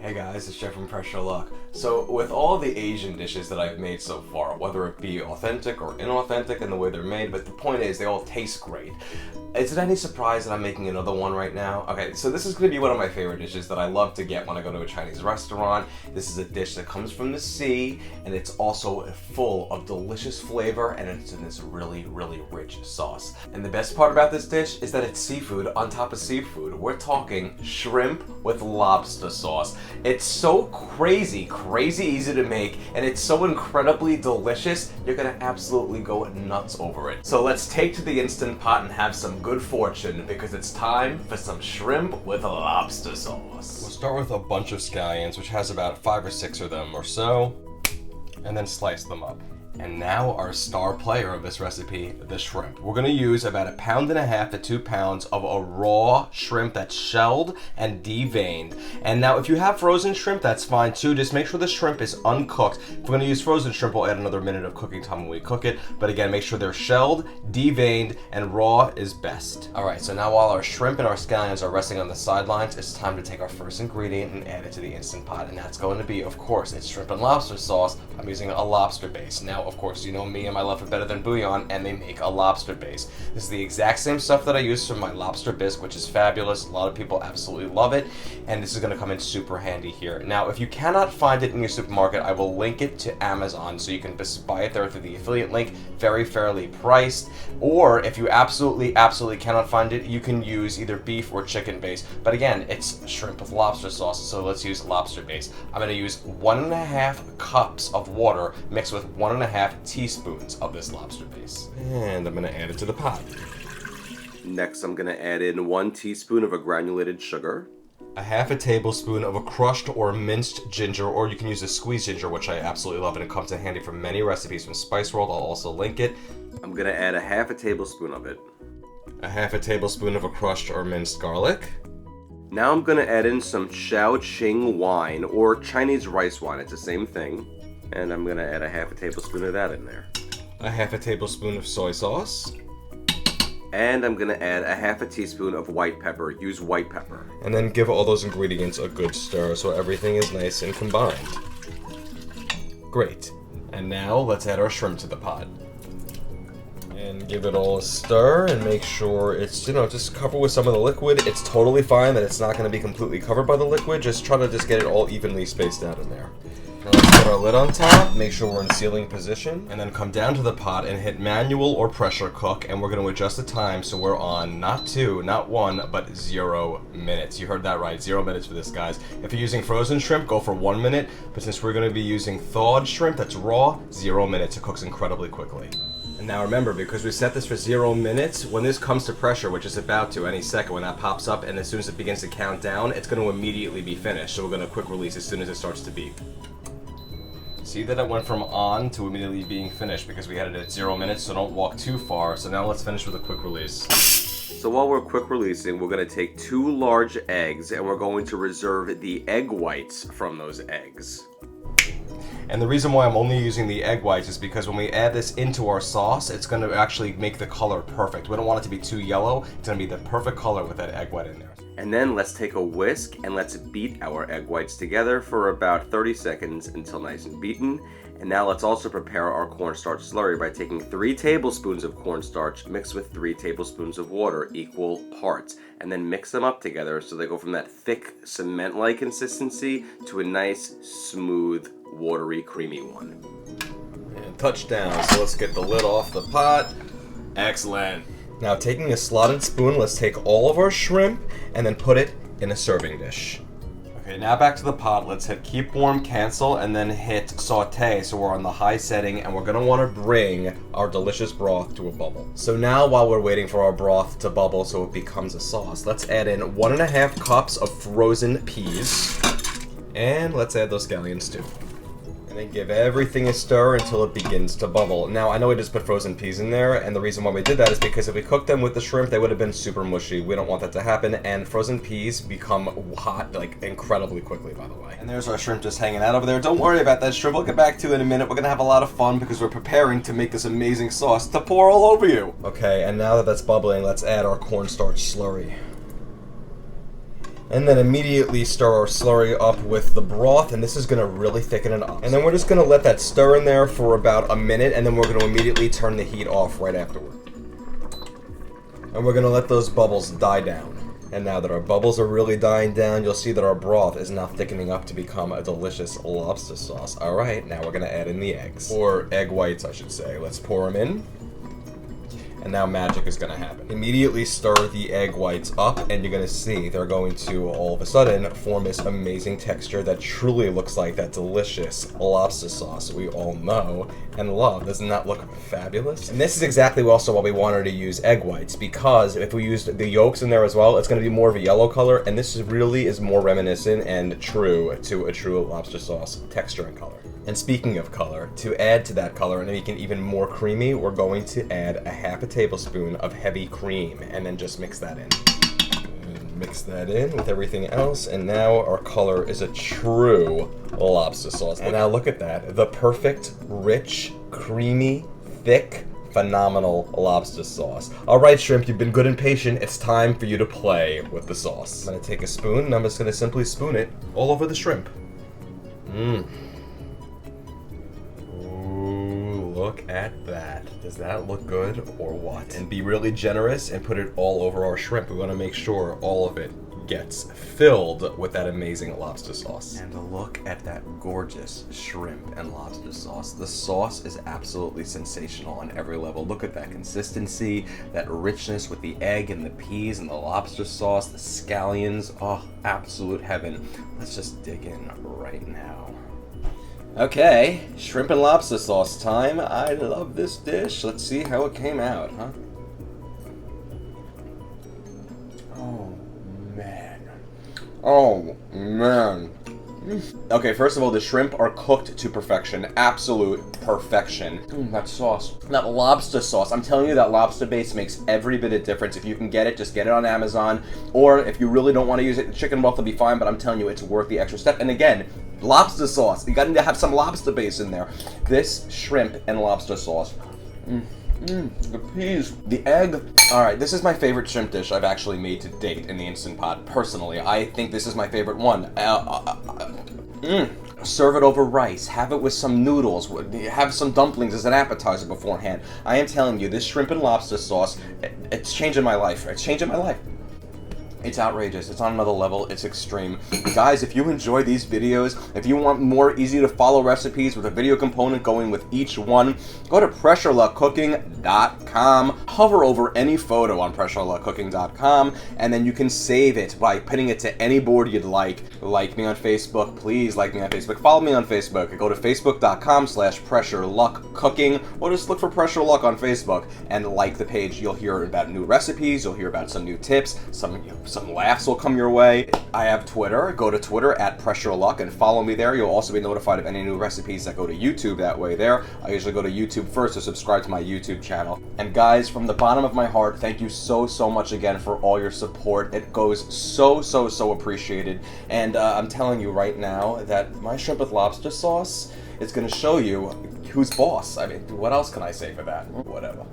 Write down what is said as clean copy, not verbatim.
Hey guys, it's Jeff from Pressure Luck. So with all the Asian dishes that I've made so far, whether it be authentic or inauthentic in the way they're made, but the point is they all taste great. Is it any surprise that I'm making another one right now? Okay, so this is going to be one of my favorite dishes that I love to get when I go to a Chinese restaurant. This is a dish that comes from the sea, and it's also full of delicious flavor, and it's in this really, really rich sauce. And the best part about this dish is that it's seafood on top of seafood. We're talking shrimp with lobster sauce. It's so crazy easy to make, and it's so incredibly delicious, you're gonna absolutely go nuts over it. So let's take to the Instant Pot and have some good fortune, because it's time for some shrimp with lobster sauce. We'll start with a bunch of scallions, which has about 5 or 6 of them or so, and then slice them up. And now our star player of this recipe, the shrimp. We're gonna use about 1.5 pounds to 2 pounds of a raw shrimp that's shelled and deveined. And now if you have frozen shrimp, that's fine too. Just make sure the shrimp is uncooked. If we're gonna use frozen shrimp, we'll add another minute of cooking time when we cook it. But again, make sure they're shelled, deveined, and raw is best. All right, so now while our shrimp and our scallions are resting on the sidelines, it's time to take our first ingredient and add it to the Instant Pot. And that's going to be, of course, it's shrimp and lobster sauce. I'm using a lobster base. Now, of course, you know me and my love for Better Than Bouillon, and they make a lobster base. This is the exact same stuff that I use for my lobster bisque, which is fabulous. A lot of people absolutely love it, and this is going to come in super handy here. Now, if you cannot find it in your supermarket, I will link it to Amazon, so you can just buy it there through the affiliate link, very fairly priced. Or if you absolutely cannot find it, you can use either beef or chicken base. But again, it's shrimp with lobster sauce, so let's use lobster base. I'm going to use 1.5 cups of water mixed with 1.5 teaspoons of this lobster base. And I'm going to add it to the pot. Next, I'm going to add in 1 teaspoon of a granulated sugar, 1/2 tablespoon of a crushed or minced ginger, or you can use a squeezed ginger, which I absolutely love, and it comes in handy for many recipes from Spice World. I'll also link it. I'm going to add 1/2 tablespoon of it. 1/2 tablespoon of a crushed or minced garlic. Now I'm going to add in some Shaoqing wine, or Chinese rice wine. It's the same thing. And I'm going to add 1/2 tablespoon of that in there. 1/2 tablespoon of soy sauce. And I'm going to add 1/2 teaspoon of white pepper. Use white pepper. And then give all those ingredients a good stir so everything is nice and combined. Great. And now let's add our shrimp to the pot. And give it all a stir and make sure it's, just covered with some of the liquid. It's totally fine that it's not going to be completely covered by the liquid. Just try to get it all evenly spaced out in there. Now let's put our lid on top, make sure we're in sealing position, and then come down to the pot and hit manual or pressure cook, and we're going to adjust the time so we're on not 2, not 1, but 0 minutes. You heard that right, 0 minutes for this, guys. If you're using frozen shrimp, go for 1 minute, but since we're going to be using thawed shrimp that's raw, 0 minutes. It cooks incredibly quickly. And now remember, because we set this for 0 minutes, when this comes to pressure, which is about to any second, when that pops up, and as soon as it begins to count down, it's going to immediately be finished. So we're going to quick release as soon as it starts to beep. See that it went from on to immediately being finished because we had it at 0 minutes, so don't walk too far. So now let's finish with a quick release. So while we're quick releasing, we're going to take 2 large eggs, and we're going to reserve the egg whites from those eggs. And the reason why I'm only using the egg whites is because when we add this into our sauce, it's going to actually make the color perfect. We don't want it to be too yellow. It's going to be the perfect color with that egg white in there. And then let's take a whisk and let's beat our egg whites together for about 30 seconds until nice and beaten. And now let's also prepare our cornstarch slurry by taking 3 tablespoons of cornstarch mixed with 3 tablespoons of water, equal parts, and then mix them up together so they go from that thick cement-like consistency to a nice, smooth, watery, creamy one. And touchdown. So let's get the lid off the pot. Excellent. Now taking a slotted spoon, let's take all of our shrimp and then put it in a serving dish. Okay, now back to the pot. Let's hit keep warm, cancel, and then hit saute so we're on the high setting, and we're going to want to bring our delicious broth to a bubble. So now while we're waiting for our broth to bubble so it becomes a sauce, let's add in 1.5 cups of frozen peas, and let's add those scallions too. And then give everything a stir until it begins to bubble. Now, I know we just put frozen peas in there, and the reason why we did that is because if we cooked them with the shrimp, they would have been super mushy. We don't want that to happen, and frozen peas become hot, incredibly quickly, by the way. And there's our shrimp just hanging out over there. Don't worry about that shrimp. We'll get back to it in a minute. We're gonna have a lot of fun because we're preparing to make this amazing sauce to pour all over you. Okay, and now that that's bubbling, let's add our cornstarch slurry. And then immediately stir our slurry up with the broth, and this is gonna really thicken it up. And then we're just gonna let that stir in there for about a minute, and then we're gonna immediately turn the heat off right afterward. And we're gonna let those bubbles die down. And now that our bubbles are really dying down, you'll see that our broth is now thickening up to become a delicious lobster sauce. Alright, now we're gonna add in the eggs. Or egg whites, I should say. Let's pour them in. And now magic is gonna happen. Immediately stir the egg whites up, and you're gonna see they're going to all of a sudden form this amazing texture that truly looks like that delicious lobster sauce we all know and love. Doesn't that look fabulous? And this is exactly also why we wanted to use egg whites, because if we used the yolks in there as well, it's gonna be more of a yellow color, and this really is more reminiscent and true to a true lobster sauce texture and color. And speaking of color, to add to that color and make it even more creamy, we're going to add a half a tablespoon of heavy cream, and then just mix that in. And mix that in with everything else, and now our color is a true lobster sauce. And now look at that, the perfect, rich, creamy, thick, phenomenal lobster sauce. Alright, shrimp, you've been good and patient. It's time for you to play with the sauce. I'm gonna take a spoon, and I'm just gonna simply spoon it all over the shrimp. Look at that. Does that look good or what? And be really generous and put it all over our shrimp. We want to make sure all of it gets filled with that amazing lobster sauce. And look at that gorgeous shrimp and lobster sauce. The sauce is absolutely sensational on every level. Look at that consistency, that richness with the egg and the peas and the lobster sauce, the scallions. Oh, absolute heaven. Let's just dig in right now. Okay, shrimp and lobster sauce time. I love this dish. Let's see how it came out, huh? Oh, man. Oh, man. Okay, first of all, the shrimp are cooked to perfection. Absolute perfection. That sauce. That lobster sauce. I'm telling you, that lobster base makes every bit of difference. If you can get it, just get it on Amazon. Or if you really don't want to use it, chicken broth will be fine, but I'm telling you, it's worth the extra step. And again, lobster sauce. You got to have some lobster base in there. This shrimp and lobster sauce. The peas, the egg. All right, this is my favorite shrimp dish I've actually made to date in the Instant Pot. Personally, I think this is my favorite one. Serve it over rice. Have it with some noodles. Have some dumplings as an appetizer beforehand. I am telling you, this shrimp and lobster sauce, it's changing my life. It's changing my life. It's outrageous. It's on another level. It's extreme. Guys, if you enjoy these videos, if you want more easy to follow recipes with a video component going with each one, go to pressureluckcooking.com. Hover over any photo on pressureluckcooking.com, and then you can save it by putting it to any board you'd like. Like me on Facebook. Please like me on Facebook. Follow me on Facebook. Go to facebook.com/pressureluckcooking, or just look for Pressure Luck on Facebook and like the page. You'll hear about new recipes. You'll hear about some new tips. Some laughs will come your way. I have Twitter. Go to Twitter @PressureLuck and follow me there. You'll also be notified of any new recipes that go to YouTube that way there. I usually go to YouTube first, so subscribe to my YouTube channel. And guys, from the bottom of my heart, thank you so much again for all your support. It goes so appreciated. And I'm telling you right now that my shrimp with lobster sauce is going to show you who's boss. I mean, what else can I say for that? Whatever.